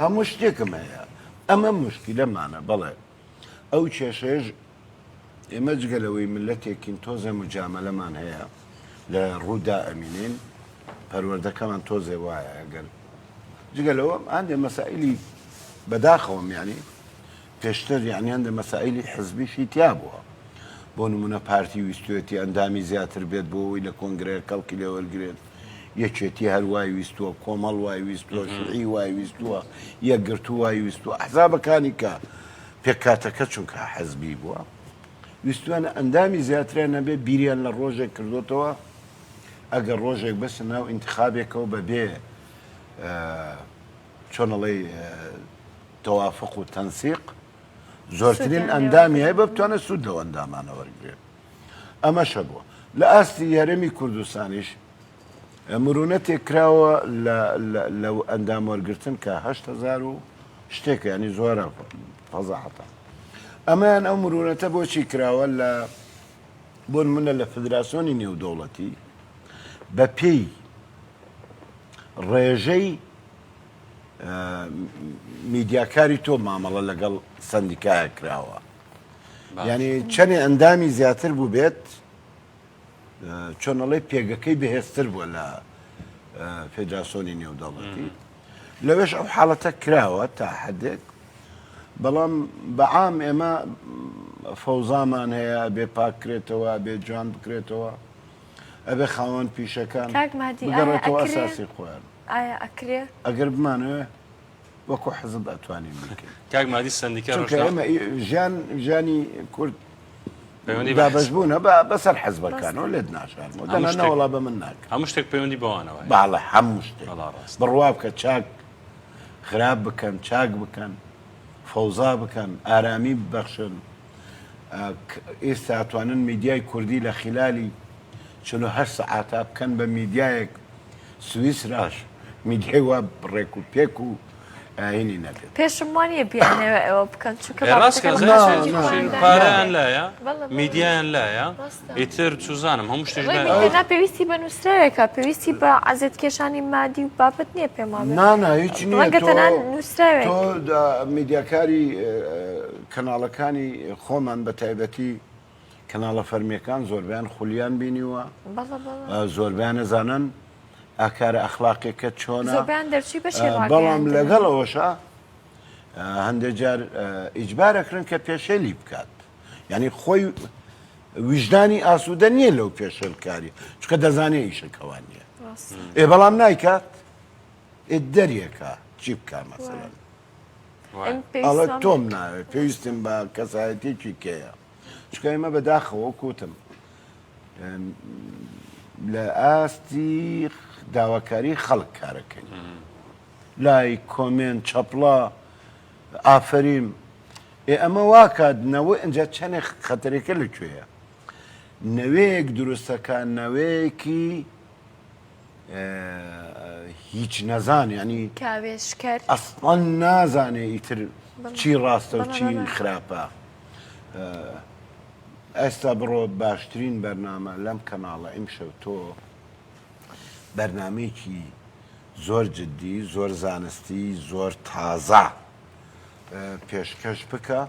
هەموو شتێکم هەیە ئەمە موشکیلەمانە بەڵێ ئەو کێشەیەش ئێمە جگەلەوەی ملەتێکین تۆزە مجامەلەمان هەیە لە ڕوودا ئەمینین پەروەردەکەمان تۆزێ وایە ئەگەر جگەلەوە هەندێک مەسائلی بەداخەوەم ینی پێشتر یعنی هەندێک مەسائلی حزبیشی تیا بووە بۆ نمونە پارتی ویستوێتی ئەندامی زیاتر بێت بۆ ئەوی لە کۆنگرەیە کەڵکی لێ وەرگێت یەکێتی هەر وای ویستووە کۆمەڵ وای ویستووە شوعی وای ویستووە یەکگرتو وای ویستووە ئەحزابەکانی کە پێکاتەکە چونکە حەزبی بووە ویستوانە ئەندامی زیاترە نەبێ بیریان لە ڕۆژێک کردوتەوە ئەگەر ڕۆژێک بەسە ناو ئینتخابێکەوە بەبێ چۆنەڵێ تەوافق و تەنسیق زۆرترین ئەندامی هەیە بە بتوانە سوود لەو ئەندامانە وەرگێت ئەمەشە بووە لە ئاستی یارەمی کوردستانیش مرونەتێک کراوە لەو ئەندام وەرگرتن کە 8,000 و شتێکە ینی زۆرە فەزاحەتە ئەمان ئەو مرونەتە بۆچی کراوە لە بۆ منە لە فدراسیۆنی نێودەوڵەتی بە پێی ڕێژەی میدیاکاری تۆ مامەڵە لەگەڵ سندیکایە کراوە یعنی چەنێ ئەندامی زیاتر بوو بێت چۆنەڵی پێگەکەی بەهێزتر بووە لە فێدراسیۆنی نێودەوڵەتی لەوێش ئەو حاڵەتە کراوە تا حدێک بەڵام بەعام ئێمە فەوزامان هەیە بێ پاکرێتەوە بێ جوان بکرێتەوە ئەبێ خاوەن پیشەکان بگەڕێتەوە ئەساسی خۆیان ئایا ئەکرێ ئەگەر بمانەوە وەکو حزب ئەتوانین بکەین کاک مادی سندیکە چونکە ئێمە ژیانی کورد پەیوەندی دابەشبوونە بەسەر حزبەکانەوە لێت ناشارمەوە دەناوەڵا بە من ناکە هەموو شتێک پەیوەندی بەوانەوە باڵێ هەموو شتێک بەڵا ڕاست بڕوا بکە چاک خراپ بکەن چاک بکەن فەوزا بکەن ئارامی ببەخشن ئێستا ئەتوانن میدیای کوردی لە خلالی 48 سەعاتە بکەن بە میدیایەک سویسراش میدیای وا بڕێک و پێک و هینی نەبێت پێشم وانە بیانەوە ئەوە بکەن چونکە پارەیان لایە میدیایان لایە ئیتر چوزانم هەموو شتێک پێویستی بە نووسراوێکە پێویستی بە عەزت کێشانی مادی و بابەت نییە پێمان نانە هیچ نییە نووسراوێت تۆ میدیاکاری کەناڵەکانی خۆمان بە تایبەتی کەناڵە فەرمیەکان زۆربیان خولیان بینیوە زۆربیان نەزانن ئاکارە ئەخلاقێکە چۆنە بەڵام لەگەڵەوەشە هەندێک جار ئیجبارەکردن کە پێشێلی بکات یعنی خۆی ویژدانی ئاسوودە نییە لەو پێشێلکاری چکە دەزانێ ئیشەکەوان نییە ئێ بەڵام نایکات دەریەکە چی بکە مەسەلەن ئەڵە تۆم ناوێت پێویستم بە کەسایەتێکی کێیە چکە ئێمە بەداخەوە کوتم لە ئاستی داواکاری خەڵک کارەکەین لای کۆمێن چەپڵا ئافرین ئەمە واکاتنەوە ئەجا چەندێک خەتەرێکە لەکوێیە نەوەیەک دروستەکان نەوەیەکی هیچ نەزانێ ینی ئەسڵەن نازانێ ئیتر چی ڕاستە و چی خراپە ئێستا بڕۆ باشترین بەرنامە لەم کەناڵە ئیمشەو تۆ بەرنامەیەکی زۆر جددی زۆر زانستی زۆر تازە پێشکەش بکە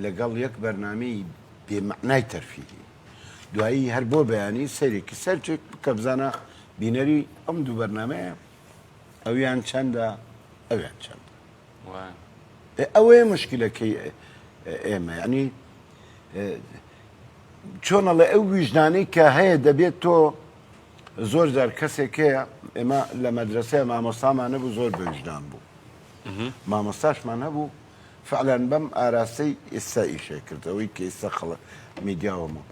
لەگەڵ یەک بەرنامەی بێمەعنای تەرفیهی دوایی هەر بۆ بەیانی سەرێکی سەرچێک بکە بزانە بینەری ئەم دوو بەرنامەیە ئەویان چەندە ئەویان چەندە ئەوەیە مشکلەکەی ئێمە ینی چۆنەڵێ ئەو ویژدانەی کە هەیە دەبێت تۆ زۆر جار کەسێک هەیە ئێمە لە مەدرسەیە مامۆستامان نەبوو زۆر بەویژدان بوو مامۆستاشمان هەبوو فعلەن بەم ئاراستەی ئێستا ئیشێ کردەوەی کە ئێستا خەڵک میدیاوەمە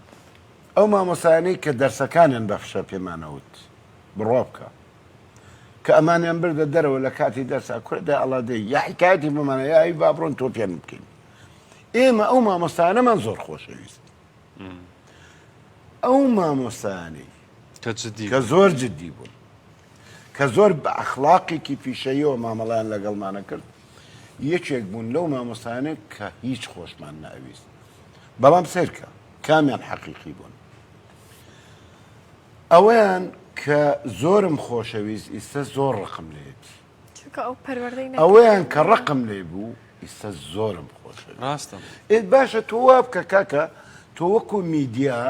ئەو مامۆستایانەی کە دەرسەکانیان بەخشە پێمانەوت بڕوا بکە کە ئەمانیان بردە دەرەوە لە کاتی دەرسا کوردە ئەڵادەی یا حکایەتی بمانە یای با بڕۆن تۆ پێن بکەین ئێمە ئەو مامۆستایانەمان زۆر خۆشەویست ئەو مامۆستایانەی کە زۆر جددی بوون کە زۆر بە ئەخلاقێکی پیشەیەوە مامەڵیان لەگەڵمانە کرد یەکێک بوون لەو مامۆستایانە کە هیچ خۆشمان ناویست بەڵام سێرکە کامیان حەقیقی بوون ئەوەیان کە زۆرم خۆشەویست ئیستا زۆر ڕقم لێتی ئەوەیان کە ڕقم لێ بوو ئیستا زۆرم خۆشەویست ڕاستە باشە تۆ وا بکە کاکە تۆ وەکو میدیا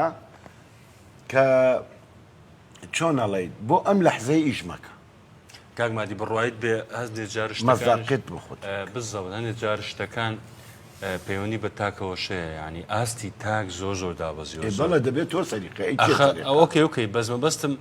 کە چۆنەڵێیت بۆ ئەم لەحزەی ئیش مەکە کاک مادی بڕوایت بێ هەست جار مەزاقت بخۆت بزەوت هەندێک جار شتەکان پەیوەندی بە تاکەوەشەیە ینی ئاستی تاک زۆر دابەزیەوە بەڵێ دەبێت تۆ سەریقی ئۆکەی بەزمە بەستم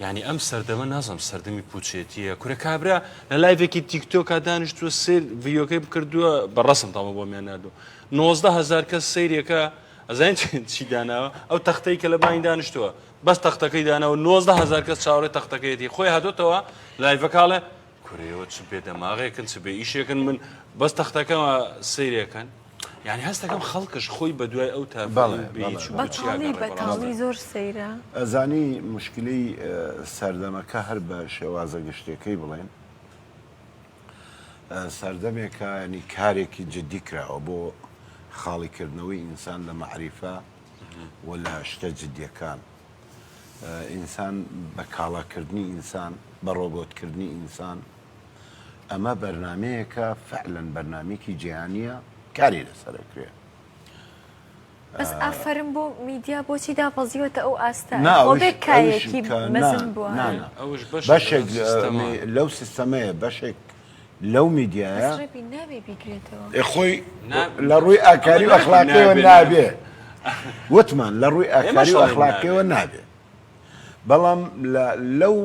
ینی ئەم سەردەمە نازم سەردەمی پوچێتیە کورە کابرا لە لایڤێکی تیکتۆکا دانیشتووە سیر ڤیدیۆکەی بکردووە بەڕەسم تامە بۆ میان نردووە 19,000 کەس سیرێکە ئەزانین چی داناوە ئەو تەختەی کە لە باین دانیشتووە بەس تەختەکەی داناوە 19,000 کەس چاوەڕێ تەختەکەیەتی خۆی هاتۆتەوە لایڤەکاڵێ کوورەوە چ بێ دەماغێکن چ بێ ئیشێکن من بەس تەختەکەمە سیرێکن یعنی هەستەکەم خەڵکش خۆی بە دوای ئەو بەتاڵی زۆر سەیرە ئەزانی مشکلەی سەردەمەکە هەر بە شێوازە گشتەکەی بڵێن سەردەمێکە ینی کارێکی جددی کراوە بۆ خاڵیکردنەوەی ئینسان لە مەعریفە و لە شتە جددیەکان ئینسان بە کاڵاکردنی ئینسان بە ڕۆبۆتکردنی ئینسان ئەمە بەرنمەیەکە فعلەن بەرنمێکی جیهانیە کاری لەسەرکرێ بەس ئافرم بۆ میدیا بۆچی داپەزیوەتە ئەو ئاستا نا خۆ بێ ئەوش- کایەکی ئەوش کە- مەزن نا- بووە نا. ئەوش بەشێک سیستەما. لەو سیستەمەیە بەشێک لەو میدیایە ڕێبی نابێ بیگرێتەوە خۆی نا- لە ڕووی ئاکاری و ئەمە ئەخلاقیەوە نابێ. نابێ وتمان لە ڕووی ئاکاری و شەڵێ ئەخلاقیەوە نابێ بەڵام لەو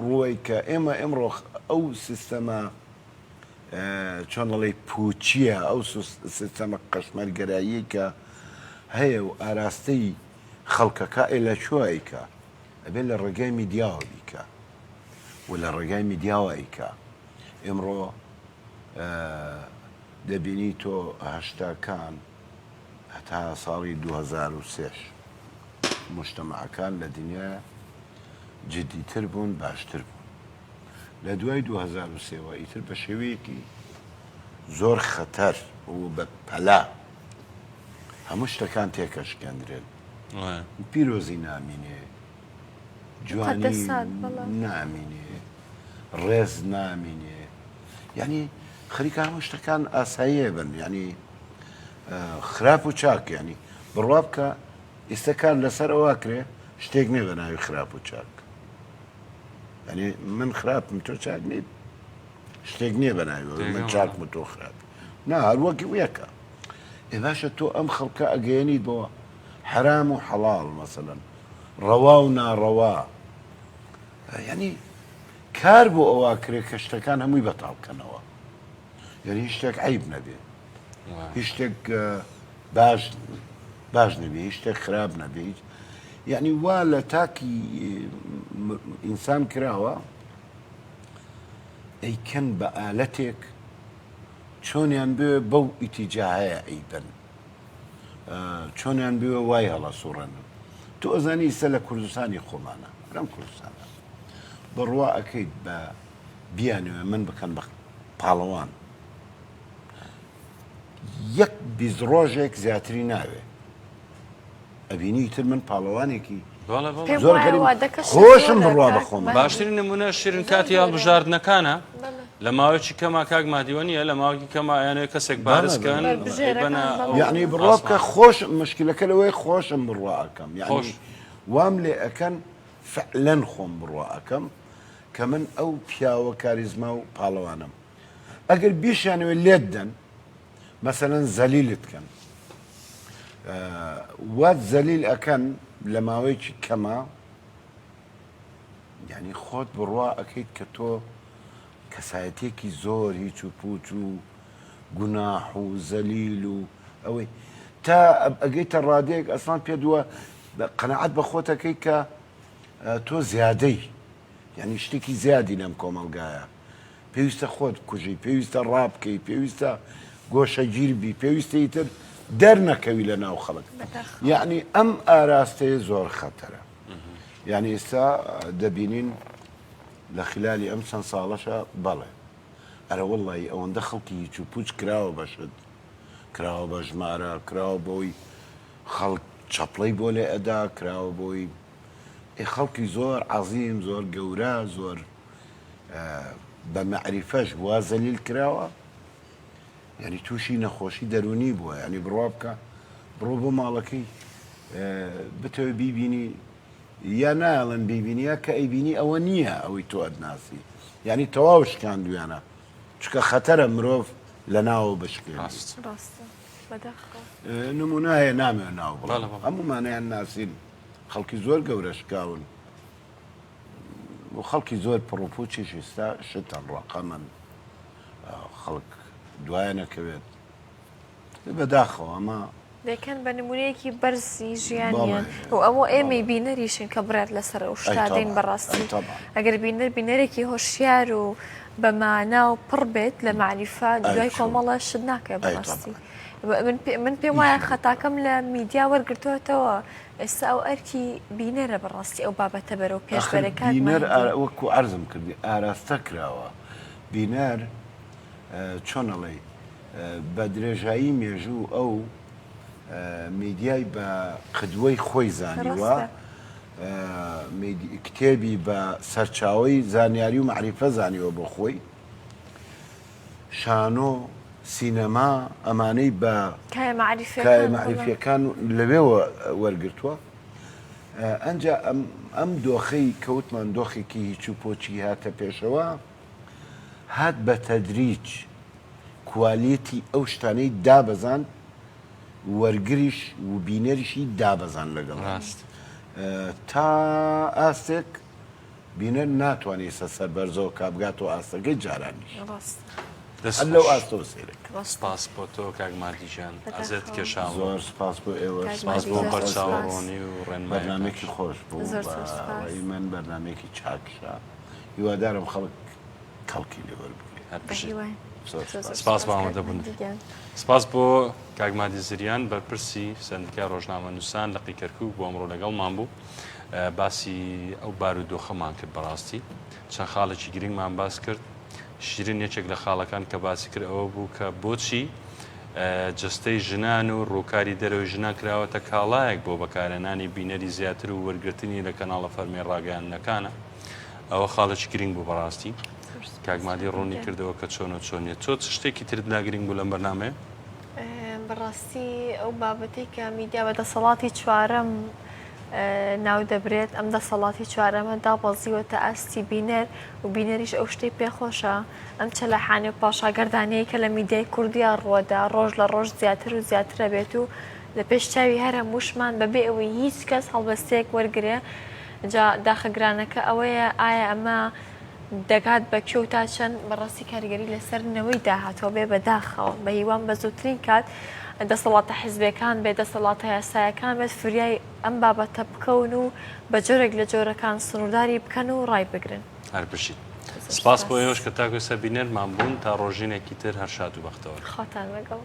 ڕووی کە ئێمە ئەمڕۆ ئەو سیستەمە چۆنەڵی پوچیە ئەو سیستەمە قەشمەرگەرایی کە هەیە و ئاراستەی خەڵکەکە لە چۆیکە ئەبێ لە ڕێگای میدیاوە بیکە و لە ڕێگای میدیاوە ئەیکە ئێمڕۆ دەبینی تۆ هەشتاکان هەتا ساڵی 2003 مجتەمەعەکان لە دنیا جدیتر بوون باشتر بوون لە دوای 2003 ئیتر بە شێوەیەکی زۆر خەتەر و بە پەلا هەموو شتەکان تێکەشکێنرێن پیرۆزی نامینێ جوانی مقدسات، بەڵێ. نامینێ ڕێز نامینێ یعنی خەریکە هەموو شتەکان ئاساییە بن ینی خراپ و چاک ینی بڕوا بکە ئێستاکان لەسەر ئەوە کرێ شتێک نێ بە ناوی خراپ و چاک ینی من خراپم تۆ چاک نیت شتێک نییە بە ناوی من چاکم تۆ خراپ نا هەروەکی وەکە باشە تۆ ئەم خەڵکە ئەگەیەنیت بەوە حرام و حەڵاڵ مەسەلەن ڕەوا و ناڕەوا ینی کار بۆ ئەوە کرێ کە شتەکان هەمووی بەتاڵکەنەوە یعنی هیچ شتێک عیب نەبێ هیچ شتێک باش نەبێ هیچ شتێک خراپ نەبێ یعنی وا لە تاکی ئینسان کراوە ئەیکەن بە ئالەتێک چۆنیان بێ بەو ئیتیجاهەیە ئەیبن چۆنیان بێ وای هەڵە سوڕەنن تۆ ئەزانی ئیسە لە کوردستانی خۆمانە لەم کوردستانە بڕوا ئەەکەیت بە بیانوێ من بکەن بە پاڵەوان یەک بیزڕۆژێک زیاتری ناوێ ئەبینی تر من پاڵەوانێکی زۆر خۆشم بڕوا بە خۆم باشترین نمونە شیرین کاتی هەڵبژاردنەکانە لە ماوەیەکی کەما کاک مادیوەنیە لە ماوەکی کەما یانەوەی کەسێک بارزکەن یعنی بڕوا بکە خۆش مشکلەکە لەوەی خۆشم بڕوا ئەەکەم یعنی وام لێ ئەەکەن فعلەن خۆم بڕوا ئەەکەم کە من ئەو پیاوە کاریزما و پاڵەوانم ئەگەر بیشیانەوە لێت دەن مەسەلەن زەلیلت کەن وات زەلیل ئەەکەن لە ماوەیەکی کەمە یعنی خۆت بڕوا ئەەکەیت کە تۆ کەسایەتێکی زۆر هیچ و پوچ و گوناح و زەلیل و ئەوەی تا ئەگەیتە ڕادەیەک ئەسڵان پێ دووە قەنەعەت بە خۆتەکەی کە تۆ زیادەی یعنی شتێکی زیادی لەم کۆمەلگایە پێویستە خۆت کوژی پێویستە ڕابکەی پێویستە گۆشەگیربی پێویستە ئیتر دەرنەکەوی لە ناو خەڵک یعنی ئەم ئاراستەیە زۆر خەتەرە یعنی ئێستا دەبینین لە خلالی ئەم چەند ساڵەشە بەڵێ ئەرە وەڵی ئەوەندە خەڵکی هیچ و پوچ کراوە بەشت کراوە بە ژمارە کراوە بۆی خەڵک چەپڵەی بۆ لێ ئەدا کراوە بۆی خەڵکی زۆر عەزیم زۆر گەورە زۆر بە مەعریفەش وا زەلیل کراوە یعنی تووشی نەخۆشی دەرونی بووە ینی بڕوا بکە بڕۆ بۆ ماڵەکەی بتەوە بیبینی یا ناڵن بیبینیە کە ئەیبینی ئەوە نییە ئەوەی تۆ ئەدناسی ینی تەواو شکاندویانە چکە خەتەرە مرۆڤ لە ناوە بشکێن نمونایە نامێ ناو بڵێ هەمومانیان ناسین خەڵکی زۆر گەورە شکاون و خەڵکی زۆر پڕۆپۆچیش ئێستا شتان ڕقەمن خەڵک دوایە نەکەوێت بەداخەوە ئەمە دەکەن بە نمونەیەکی بەرزی ژیانیان و ئەوە ئێمەی بینەریشن کە بڕات لەسەر ئەو شتادەین بەڕاستی ئەگەر بینەرێکی هۆشیار و بەمانا و پڕ بێت لە معریفە دوای کۆمەڵە شت ناکە بەڕاستی من پێم وایە خەتاکەم لە میدیا وەرگرتوێتەوە ئێستا ئەو ئەرکی بینەرە بەڕاستی ئەو بابەتە بەرەو پێشبەرەکان بینەر وەکو عەرزم کردی ئاراستە کراوە بینەر چۆنەڵێ بە درێژایی مێژوو ئەو میدیای بە قدوەی خۆی زانیوە کتێبی بە سەرچاوی زانیاری و معریفە زانیوە بۆ خۆی شانۆ سینەما ئەمانەی بە کای کای معریفەکان معریفیەکان لەوێەوە وەرگرتووە. ئەنجا ئەم دۆخەی کەوتمان دۆخێکی هیچ و پۆچی هاتە پێشەوە، هات بە تەدریج کوالیتی ئەو شتانەی دابەزان، وەرگریش و بینەریشی دابەزان لەگەڵ ڕاست تا ئاستێک بینەر ناتوانێت سەر بەرزەوە کابگاتەوە ئاستەکەی جارانیش ڕاست دەست هەر لەو ئاستەوە سێرێک. سپاس بۆ تۆ کاک مادیجان ئەزت کێشاوە زۆر سپاس بۆ ئێوە، سپاس بۆ زۆر بەرچاوڕۆنی و ڕێنمایی بەرنمێکی خۆش بوو، زۆر سپاس. بەڕێی من بەرنمێکی چاکشە، هیوادارم خەڵک کەڵکی لێوە بگرێت. هەر بژێت. بەهیوان سپاس بۆ ئامادەبوون. سپاس بۆ کاک مادی زریان بەرپرسی سندیکای ڕۆژنامە نووسان لە قیکەرکووک بۆ ئەمڕۆ لەگەڵمان بوو، باسی ئەو بارودۆخەمان کرد بەڕاستی، چەند خاڵێکی گرنگمان باس کرد. شیرین یەکێک لە خاڵەکان کە باسی کرد ئەوە بوو کە بۆچی جستەی ژنان و ڕووکاری دەرەوەی ژنان کراوەتە کاڵایەک بۆ بەکارهێنانی بینەری زیاتر و وەرگرتنی لە کەناڵە فەرمی ڕاگەیاندنەکانە. ئەوە خاڵێکی گرنگ بوو بەڕاستی. کاگمادی ڕوونی کردەوە کە چۆن و چۆنیە. تۆ چ شتێکی ترت لا گرنگ بوو لەم بەرنامەیە؟ بەڕاستی ئەو بابەتی کە میدیا بە دەسەڵاتی چوارەم ناو دەبرێت، ئەم دەسەڵاتی چوارەمە دابەزیوەتە ئاستی بینەر و بینەریش ئەو شتەی پێخۆشە. ئەم چەلەحانێ و پاشاگەردانەیە کە لە میدیای کوردیا ڕوەدا ڕۆژ لە ڕۆژ زیاتر و زیاترە بێت و لە پێش چاوی هەر هەمووشمان بەبێ ئەوەی هیچ کەس هەڵبەستەیەک وەرگێ. جا داخەگرانەکە ئەوەیە ئایا ئەمە دەگات بە کێو تا چەند بەڕاستی کاریگەری لەسەرنەوەی داهاتەوە بێ بەداخەوە بە هیوان بە زووترین کات دەسەڵاتە حیزبەکان بێ دەسەڵاتە یاسایەکان بێت فریای ئەم بابەتە بکەون و بە جۆرێک لە جۆرەکان سنوورداری بکەن و ڕای بگرن. هەر بشیت. سپاس بۆ ئێوەش کە تاکو سەبینەرمان بوون تا ڕۆژینێکی تر هەر شاد و بەختەوە. خۆتان لەگەڵ.